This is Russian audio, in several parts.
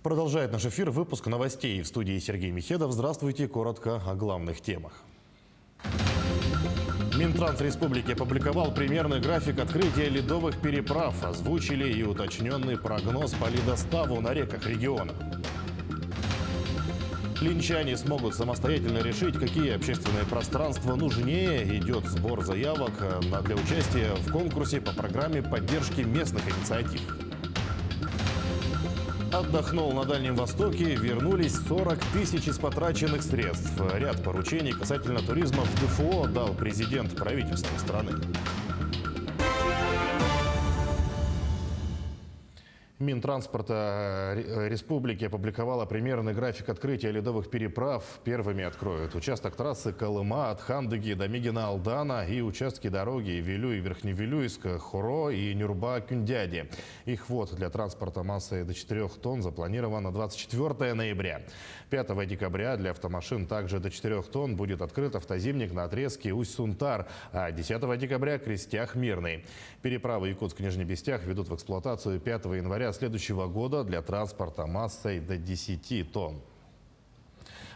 Продолжает наш эфир выпуск новостей. В студии Сергей Михедов. Здравствуйте. Коротко о главных темах. Минтранс Республики опубликовал примерный график открытия ледовых переправ. Озвучили и уточненный прогноз по ледоставу на реках региона. Клинчане смогут самостоятельно решить, какие общественные пространства нужнее. Идет сбор заявок для участия в конкурсе по программе поддержки местных инициатив. Отдохнул на Дальнем Востоке, вернулись 40 тысяч из потраченных средств. Ряд поручений касательно туризма в ДФО дал президент правительства страны. Минтранспорта Республики опубликовала примерный график открытия ледовых переправ. Первыми откроют участок трассы Колыма от Хандыги до Мигина-Алдана и участки дороги Вилюй-Верхневилюйск, Хуро и Нюрба-Кюндяди. Их ввод для транспорта массой до 4 тонн запланирован на 24 ноября. 5 декабря для автомашин также до 4 тонн будет открыт автозимник на отрезке Усть-Сунтар, а 10 декабря Крестях-Мирный. Переправы Якутск-Нижний Бестях ведут в эксплуатацию 5 января следующего года для транспорта массой до 10 тонн.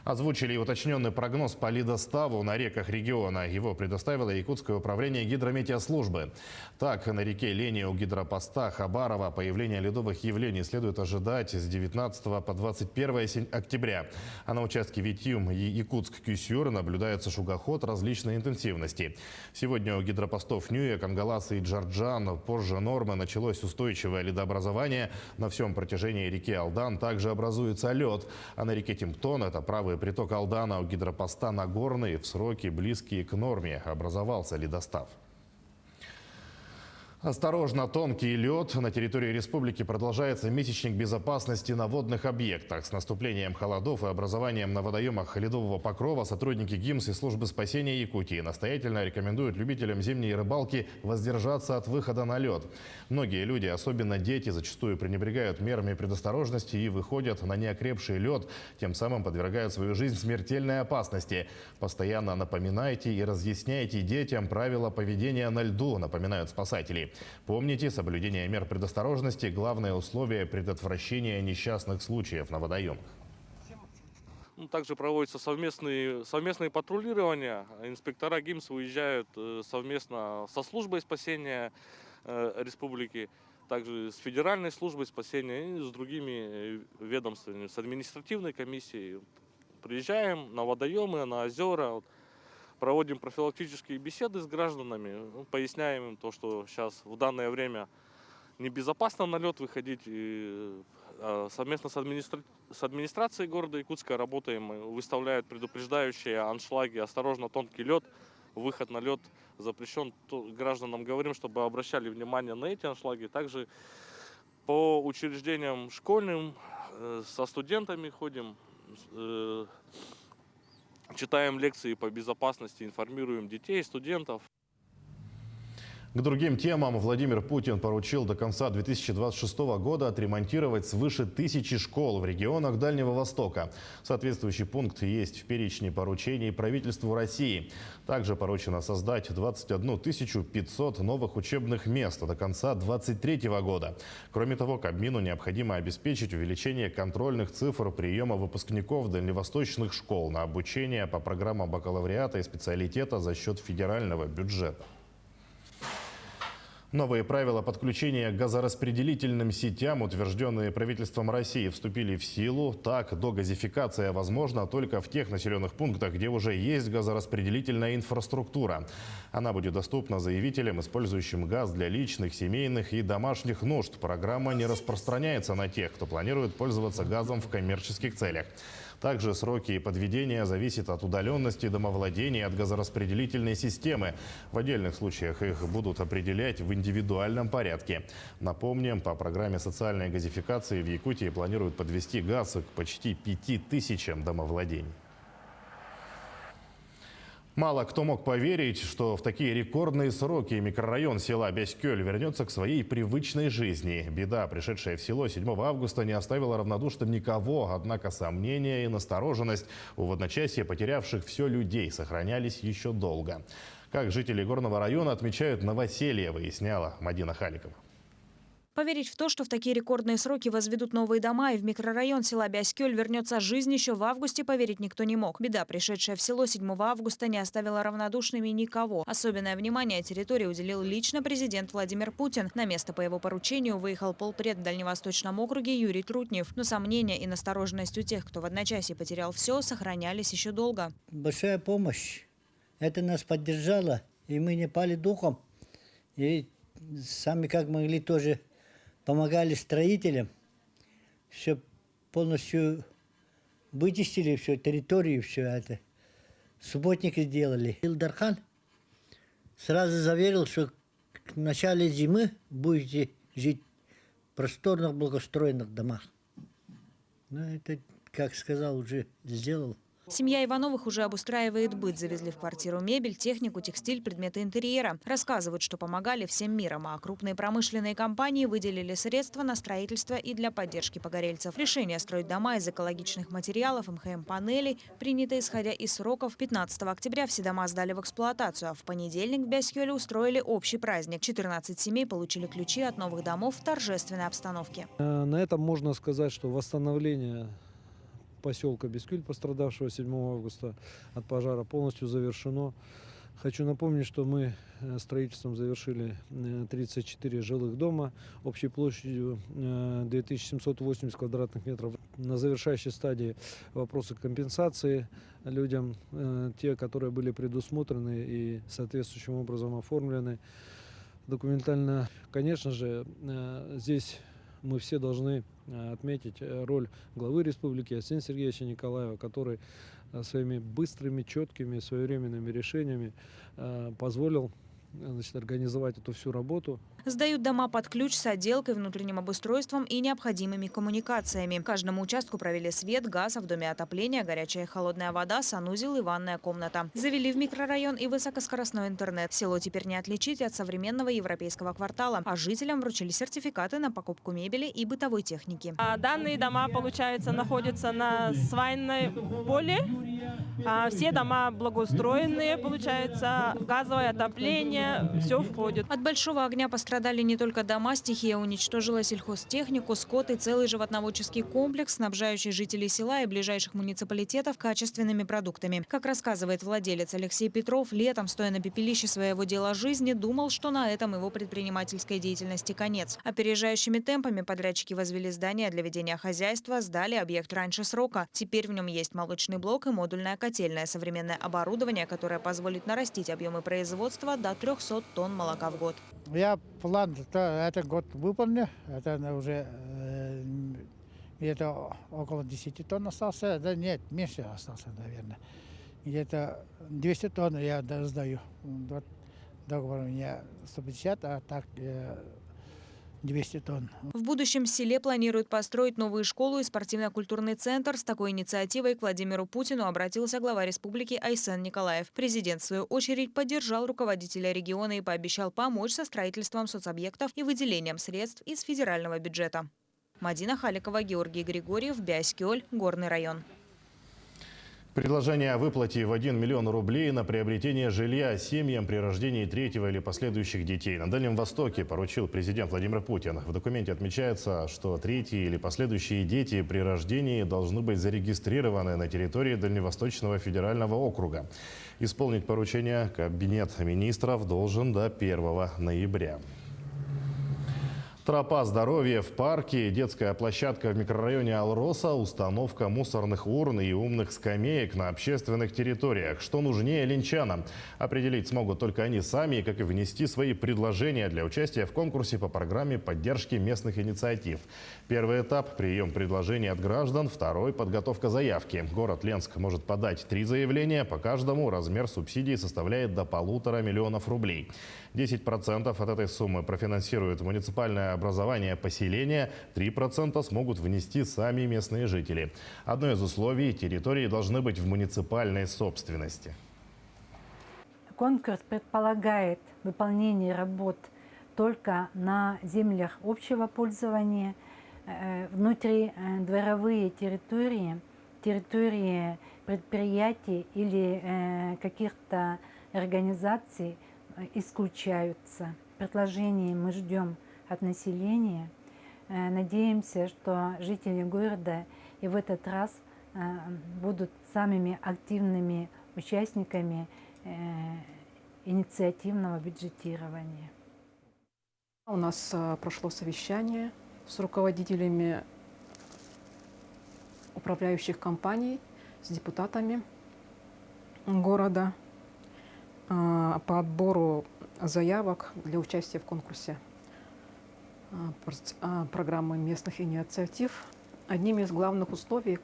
Озвучили и уточненный прогноз по ледоставу на реках региона. Его предоставило Якутское управление гидрометеослужбы. Так, на реке Лени у гидропоста Хабарова появление ледовых явлений следует ожидать с 19 по 21 октября. А на участке Витюм и Якутск-Кюсюр наблюдается шугоход различной интенсивности. Сегодня у гидропостов Нюя, Кангаласа и Джарджан позже нормы началось устойчивое ледообразование. На всем протяжении реки Алдан также образуется лед. А на реке Тимптон, это правый приток Алдана у гидропоста Нагорный, в сроки близкие к норме образовался ледостав. Осторожно, тонкий лед. На территории республики продолжается месячник безопасности на водных объектах. С наступлением холодов и образованием на водоемах ледового покрова сотрудники ГИМС и службы спасения Якутии настоятельно рекомендуют любителям зимней рыбалки воздержаться от выхода на лед. Многие люди, особенно дети, зачастую пренебрегают мерами предосторожности и выходят на неокрепший лед, тем самым подвергают свою жизнь смертельной опасности. Постоянно напоминайте и разъясняйте детям правила поведения на льду, напоминают спасатели. Помните, соблюдение мер предосторожности – главное условие предотвращения несчастных случаев на водоемах. Также проводятся совместные патрулирования. Инспектора ГИМС выезжают совместно со службой спасения республики, также с федеральной службой спасения и с другими ведомствами, с административной комиссией. Приезжаем на водоемы, на озера. Проводим профилактические беседы с гражданами, поясняем им то, что сейчас в данное время небезопасно на лед выходить. И совместно с администрацией города Якутска работаем, выставляют предупреждающие аншлаги: осторожно, тонкий лед, выход на лед запрещен. Гражданам говорим, чтобы обращали внимание на эти аншлаги. Также по учреждениям школьным со студентами ходим, читаем лекции по безопасности, информируем детей, студентов. К другим темам Владимир Путин поручил до конца 2026 года отремонтировать свыше 1000 школ в регионах Дальнего Востока. Соответствующий пункт есть в перечне поручений правительству России. Также поручено создать 21 500 новых учебных мест до конца 2023 года. Кроме того, Кабмину необходимо обеспечить увеличение контрольных цифр приема выпускников дальневосточных школ на обучение по программам бакалавриата и специалитета за счет федерального бюджета. Новые правила подключения к газораспределительным сетям, утвержденные правительством России, вступили в силу. Так, догазификация возможна только в тех населенных пунктах, где уже есть газораспределительная инфраструктура. Она будет доступна заявителям, использующим газ для личных, семейных и домашних нужд. Программа не распространяется на тех, кто планирует пользоваться газом в коммерческих целях. Также сроки подведения зависят от удаленности домовладений от газораспределительной системы. В отдельных случаях их будут определять в индивидуальном порядке. Напомним, по программе социальной газификации в Якутии планируют подвести газ к почти 5000 домовладений. Мало кто мог поверить, что в такие рекордные сроки микрорайон села Бяськёль вернется к своей привычной жизни. Беда, пришедшая в село 7 августа, не оставила равнодушным никого. Однако сомнения и настороженность у в одночасье потерявших все людей сохранялись еще долго. Как жители горного района отмечают новоселье, выясняла Мадина Халикова. Поверить в то, что в такие рекордные сроки возведут новые дома и в микрорайон села Бяскёль вернется жизнь, еще в августе поверить никто не мог. Беда, пришедшая в село 7 августа, не оставила равнодушными никого. Особенное внимание территории уделил лично президент Владимир Путин. На место по его поручению выехал полпред в Дальневосточном округе Юрий Трутнев. Но сомнения и настороженность у тех, кто в одночасье потерял все, сохранялись еще долго. Большая помощь. Это нас поддержало, и мы не пали духом. И сами как могли тоже помогали строителям, все полностью вычистили, все территорию, все это. Субботники сделали. Илдархан сразу заверил, что к началу зимы будете жить в просторных, благоустроенных домах. Ну, это, как сказал, уже сделал. Семья Ивановых уже обустраивает быт. Завезли в квартиру мебель, технику, текстиль, предметы интерьера. Рассказывают, что помогали всем миром, а крупные промышленные компании выделили средства на строительство и для поддержки погорельцев. Решение строить дома из экологичных материалов, МХМ-панелей, принято исходя из сроков. 15 октября все дома сдали в эксплуатацию, а в понедельник в Бяскёле устроили общий праздник. 14 семей получили ключи от новых домов в торжественной обстановке. На этом можно сказать, что восстановление поселка Бяскёль, пострадавшего 7 августа от пожара, полностью завершено. Хочу напомнить, что мы строительством завершили 34 жилых дома общей площадью 2780 квадратных метров. На завершающей стадии вопросы компенсации людям, те, которые были предусмотрены и соответствующим образом оформлены документально. Конечно же, здесь мы все должны отметить роль главы республики Арсения Сергеевича Николаева, который своими быстрыми, четкими, своевременными решениями позволил организовать эту всю работу. Сдают дома под ключ с отделкой, внутренним обустройством и необходимыми коммуникациями. Каждому участку провели свет, газ, а в доме отопление, горячая и холодная вода, санузел и ванная комната. Завели в микрорайон и высокоскоростной интернет. Село теперь не отличить от современного европейского квартала. А жителям вручили сертификаты на покупку мебели и бытовой техники. Данные дома, получается, находятся на свайной поле. Все дома благоустроенные, получается, газовое отопление, все входит. От большого огня пострадали не только дома, стихия уничтожила сельхозтехнику, скот и целый животноводческий комплекс, снабжающий жителей села и ближайших муниципалитетов качественными продуктами. Как рассказывает владелец Алексей Петров, летом, стоя на пепелище своего дела жизни, думал, что на этом его предпринимательской деятельности конец. Опережающими темпами подрядчики возвели здание для ведения хозяйства, сдали объект раньше срока. Теперь в нем есть молочный блок и модульная котельная, современное оборудование, которое позволит нарастить объемы производства до 300 тонн молока в год. Я план этот год выполнил. Это уже где-то около 10 тонн остался. Да нет, меньше остался, наверное. Где-то 200 тонн я сдаю. Договор у меня 150, а так 200 тонн. В будущем в селе планируют построить новую школу и спортивно-культурный центр. С такой инициативой к Владимиру Путину обратился глава республики Айсен Николаев. Президент, в свою очередь, поддержал руководителя региона и пообещал помочь со строительством соцобъектов и выделением средств из федерального бюджета. Мадина Халикова, Георгий Григорьев, Бяскёль, Горный район. Предложение о выплате в 1 миллион рублей на приобретение жилья семьям при рождении третьего или последующих детей на Дальнем Востоке поручил президент Владимир Путин. В документе отмечается, что третьи или последующие дети при рождении должны быть зарегистрированы на территории Дальневосточного федерального округа. Исполнить поручение Кабинет министров должен до 1 ноября. Тропа здоровья в парке, детская площадка в микрорайоне Алроса, установка мусорных урн и умных скамеек на общественных территориях. Что нужнее ленчанам? Определить смогут только они сами, как и внести свои предложения для участия в конкурсе по программе поддержки местных инициатив. Первый этап – прием предложений от граждан, второй – подготовка заявки. Город Ленск может подать 3 заявления, по каждому размер субсидий составляет до 1,5 миллиона рублей. 10% от этой суммы профинансирует муниципальное образование поселения, 3% смогут внести сами местные жители. Одно из условий – территории должны быть в муниципальной собственности. Конкурс предполагает выполнение работ только на землях общего пользования, внутридворовые территории, территории предприятий или каких-то организаций исключаются. Предложение мы ждем от населения. Надеемся, что жители города и в этот раз будут самыми активными участниками инициативного бюджетирования. У нас прошло совещание с руководителями управляющих компаний, с депутатами города по отбору заявок для участия в конкурсе программы местных инициатив. Одним из главных условий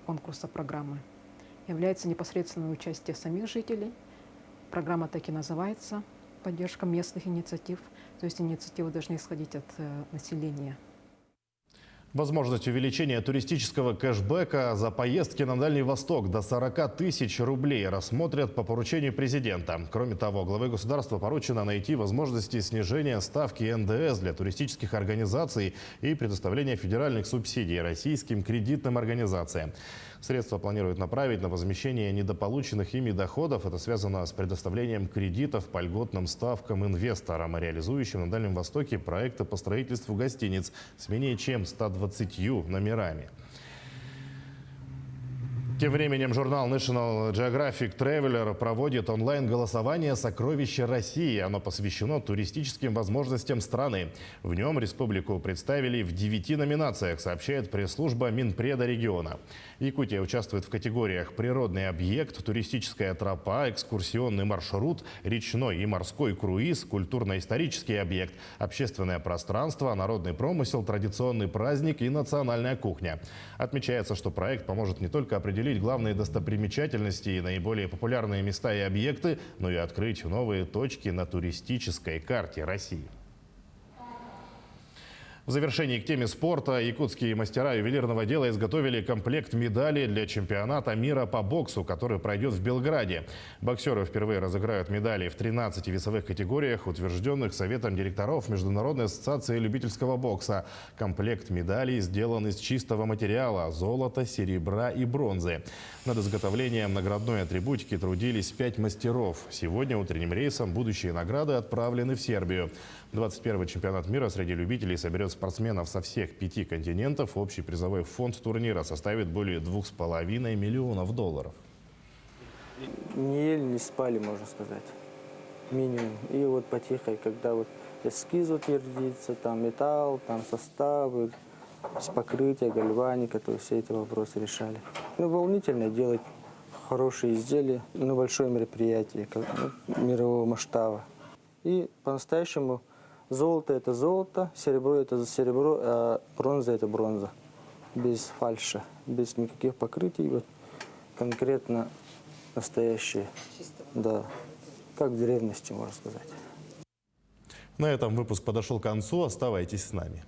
конкурса программы является непосредственное участие самих жителей. Программа так и называется «Поддержка местных инициатив», то есть инициативы должны исходить от населения. Возможность увеличения туристического кэшбэка за поездки на Дальний Восток до 40 тысяч рублей рассмотрят по поручению президента. Кроме того, главе государства поручено найти возможности снижения ставки НДС для туристических организаций и предоставления федеральных субсидий российским кредитным организациям. Средства планируют направить на возмещение недополученных ими доходов. Это связано с предоставлением кредитов по льготным ставкам инвесторам, реализующим на Дальнем Востоке проекты по строительству гостиниц с менее чем 120 номерами. Тем временем журнал National Geographic Traveler проводит онлайн-голосование «Сокровища России». Оно посвящено туристическим возможностям страны. В нем республику представили в 9 номинациях, сообщает пресс-служба Минпреда региона. Якутия участвует в категориях «Природный объект», «Туристическая тропа», «Экскурсионный маршрут», «Речной и морской круиз», «Культурно-исторический объект», «Общественное пространство», «Народный промысел», «Традиционный праздник» и «Национальная кухня». Отмечается, что проект поможет не только определить главные достопримечательности и наиболее популярные места и объекты, но и открыть новые точки на туристической карте России. В завершении к теме спорта якутские мастера ювелирного дела изготовили комплект медалей для чемпионата мира по боксу, который пройдет в Белграде. Боксеры впервые разыграют медали в 13 весовых категориях, утвержденных Советом директоров Международной ассоциации любительского бокса. Комплект медалей сделан из чистого материала – золота, серебра и бронзы. Над изготовлением наградной атрибутики трудились 5 мастеров. Сегодня утренним рейсом будущие награды отправлены в Сербию. 21-й чемпионат мира среди любителей соберет спортсменов со всех 5 континентов. Общий призовой фонд турнира составит более $2,5 миллионов. Не ели, не спали, можно сказать. Минимум. И вот потихо, когда вот эскиз утвердится, там металл, там составы, покрытие, гальваника, то есть все эти вопросы решали. Ну, волнительно делать хорошие изделия на большое мероприятие мирового масштаба. И по-настоящему золото – это золото, серебро – это серебро, а бронза – это бронза. Без фальши, без никаких покрытий, вот конкретно настоящие. Да, как в древности, можно сказать. На этом выпуск подошел к концу. Оставайтесь с нами.